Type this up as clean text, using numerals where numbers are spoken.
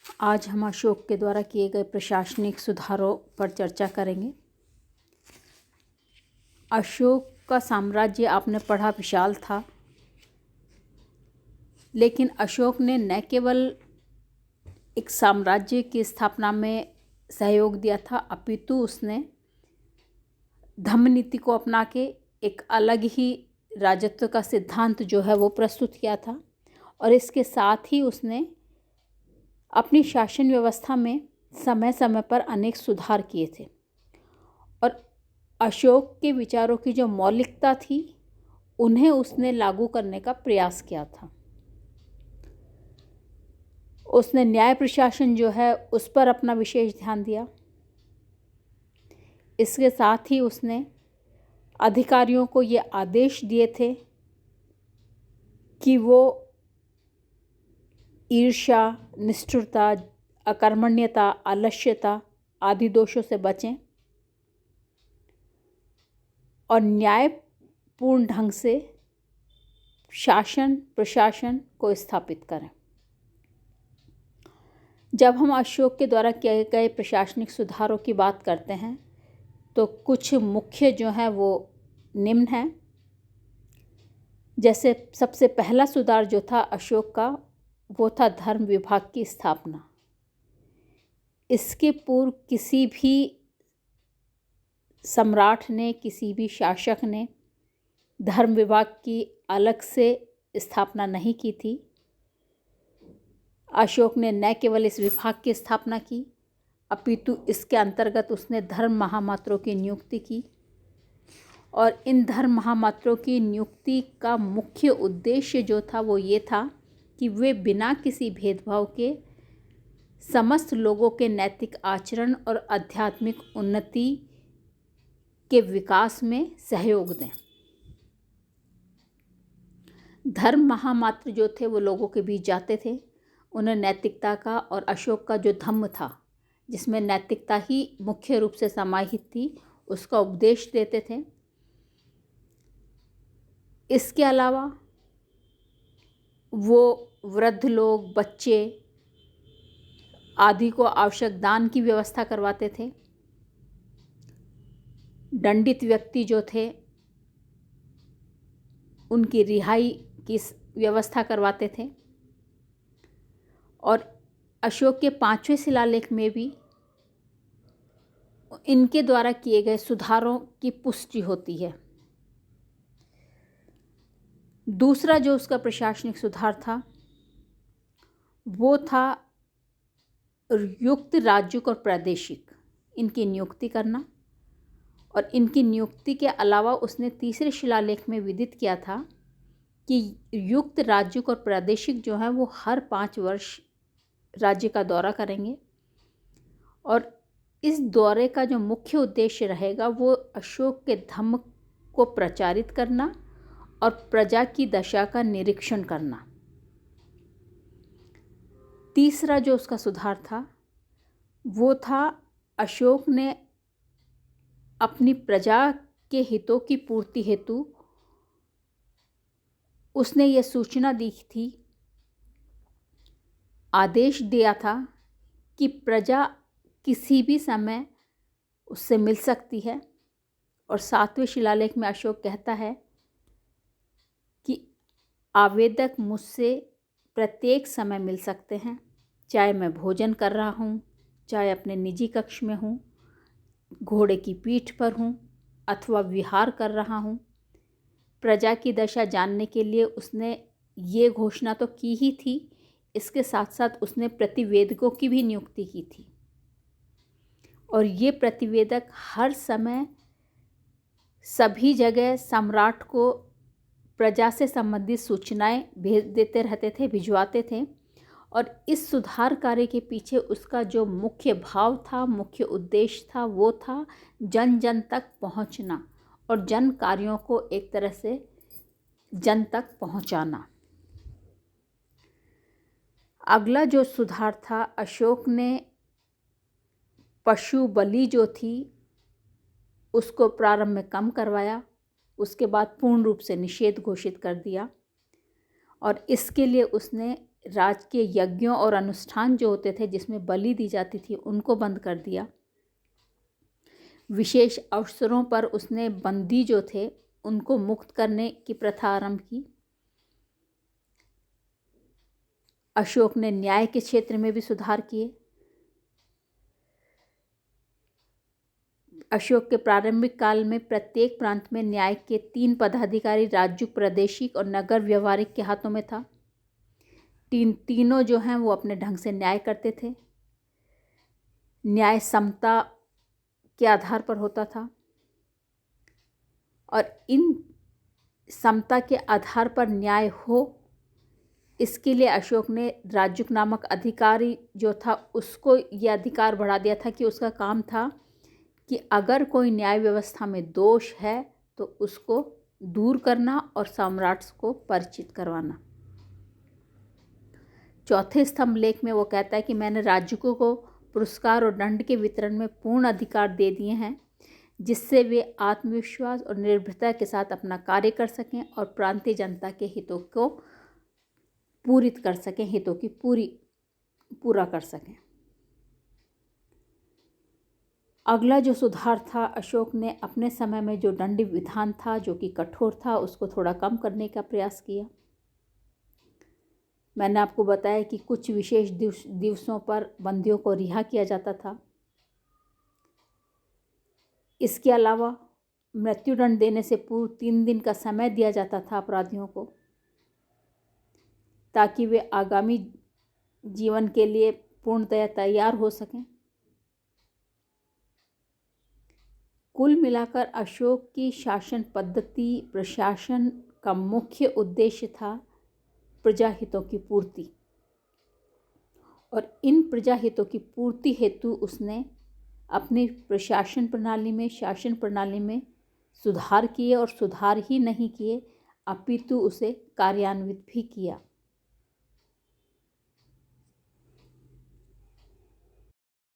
आज हम अशोक के द्वारा किए गए प्रशासनिक सुधारों पर चर्चा करेंगे। अशोक का साम्राज्य आपने पढ़ा विशाल था, लेकिन अशोक ने न केवल एक साम्राज्य की स्थापना में सहयोग दिया था, अपितु उसने धम्म नीति को अपना के एक अलग ही राजत्व का सिद्धांत जो है वो प्रस्तुत किया था। और इसके साथ ही उसने अपनी शासन व्यवस्था में समय समय पर अनेक सुधार किए थे। और अशोक के विचारों की जो मौलिकता थी उन्हें उसने लागू करने का प्रयास किया था। उसने न्याय प्रशासन जो है उस पर अपना विशेष ध्यान दिया। इसके साथ ही उसने अधिकारियों को ये आदेश दिए थे कि वो ईर्ष्या, निष्ठुरता, अकर्मण्यता, आलस्यता आदि दोषों से बचें और न्यायपूर्ण ढंग से शासन प्रशासन को स्थापित करें। जब हम अशोक के द्वारा किए गए प्रशासनिक सुधारों की बात करते हैं तो कुछ मुख्य जो हैं वो निम्न हैं। जैसे सबसे पहला सुधार जो था अशोक का, वो था धर्म विभाग की स्थापना। इसके पूर्व किसी भी सम्राट ने, किसी भी शासक ने धर्म विभाग की अलग से स्थापना नहीं की थी। अशोक ने न केवल इस विभाग की स्थापना की, अपितु इसके अंतर्गत उसने धर्म महामात्रों की नियुक्ति की। और इन धर्म महामात्रों की नियुक्ति का मुख्य उद्देश्य जो था वो ये था कि वे बिना किसी भेदभाव के समस्त लोगों के नैतिक आचरण और आध्यात्मिक उन्नति के विकास में सहयोग दें। धर्म महामात्र जो थे वो लोगों के बीच जाते थे, उन्हें नैतिकता का, और अशोक का जो धम्म था जिसमें नैतिकता ही मुख्य रूप से समाहित थी, उसका उपदेश देते थे। इसके अलावा वो वृद्ध लोग, बच्चे आदि को आवश्यक दान की व्यवस्था करवाते थे। दंडित व्यक्ति जो थे उनकी रिहाई की व्यवस्था करवाते थे। और अशोक के 5वें शिलालेख में भी इनके द्वारा किए गए सुधारों की पुष्टि होती है। दूसरा जो उसका प्रशासनिक सुधार था वो था युक्त राज्यिक और प्रादेशिक, इनकी नियुक्ति करना। और इनकी नियुक्ति के अलावा उसने तीसरे शिलालेख में विदित किया था कि युक्त राज्यिक और प्रादेशिक जो हैं वो हर 5 वर्ष राज्य का दौरा करेंगे। और इस दौरे का जो मुख्य उद्देश्य रहेगा वो अशोक के धम्म को प्रचारित करना और प्रजा की दशा का निरीक्षण करना। तीसरा जो उसका सुधार था वो था अशोक ने अपनी प्रजा के हितों की पूर्ति हेतु उसने ये सूचना दी थी, आदेश दिया था कि प्रजा किसी भी समय उससे मिल सकती है। और 7वें शिलालेख में अशोक कहता है कि आवेदक मुझसे प्रत्येक समय मिल सकते हैं, चाहे मैं भोजन कर रहा हूँ, चाहे अपने निजी कक्ष में हूँ, घोड़े की पीठ पर हूँ अथवा विहार कर रहा हूँ। प्रजा की दशा जानने के लिए उसने ये घोषणा तो की ही थी, इसके साथ साथ उसने प्रतिवेदकों की भी नियुक्ति की थी। और ये प्रतिवेदक हर समय सभी जगह सम्राट को प्रजा से संबंधित सूचनाएं भेज देते रहते थे, भिजवाते थे। और इस सुधार कार्य के पीछे उसका जो मुख्य भाव था, मुख्य उद्देश्य था, वो था जन जन तक पहुंचना और जन कार्यों को एक तरह से जन तक पहुंचाना। अगला जो सुधार था, अशोक ने पशु बलि जो थी उसको प्रारंभ में कम करवाया, उसके बाद पूर्ण रूप से निषेध घोषित कर दिया। और इसके लिए उसने राजकीय यज्ञों और अनुष्ठान जो होते थे जिसमें बलि दी जाती थी उनको बंद कर दिया। विशेष अवसरों पर उसने बंदी जो थे उनको मुक्त करने की प्रथा आरंभ की। अशोक ने न्याय के क्षेत्र में भी सुधार किए। अशोक के प्रारंभिक काल में प्रत्येक प्रांत में न्याय के 3 पदाधिकारी राजूक, प्रादेशिक और नगर व्यवहारिक के हाथों में था। तीनों जो हैं वो अपने ढंग से न्याय करते थे। न्याय समता के आधार पर होता था और इन समता के आधार पर न्याय हो इसके लिए अशोक ने राजूक नामक अधिकारी जो था उसको ये अधिकार बढ़ा दिया था कि उसका काम था कि अगर कोई न्याय व्यवस्था में दोष है तो उसको दूर करना और सम्राट को परिचित करवाना। चौथे स्तंभ लेख में वो कहता है कि मैंने राजूकों को पुरस्कार और दंड के वितरण में पूर्ण अधिकार दे दिए हैं जिससे वे आत्मविश्वास और निर्भीकता के साथ अपना कार्य कर सकें और प्रांतीय जनता के हितों को पूरित कर सकें, हितों की पूरा कर सकें। अगला जो सुधार था, अशोक ने अपने समय में जो दंड विधान था जो कि कठोर था उसको थोड़ा कम करने का प्रयास किया। मैंने आपको बताया कि कुछ विशेष दिवसों पर बंदियों को रिहा किया जाता था। इसके अलावा मृत्युदंड देने से पूर्व 3 दिन का समय दिया जाता था अपराधियों को ताकि वे आगामी जीवन के लिए पूर्णतया तैयार हो सकें। कुल मिलाकर अशोक की शासन पद्धति प्रशासन का मुख्य उद्देश्य था प्रजा हितों की पूर्ति और इन प्रजा हितों की पूर्ति हेतु उसने अपनी प्रशासन प्रणाली में, शासन प्रणाली में सुधार किए और सुधार ही नहीं किए अपितु उसे कार्यान्वित भी किया।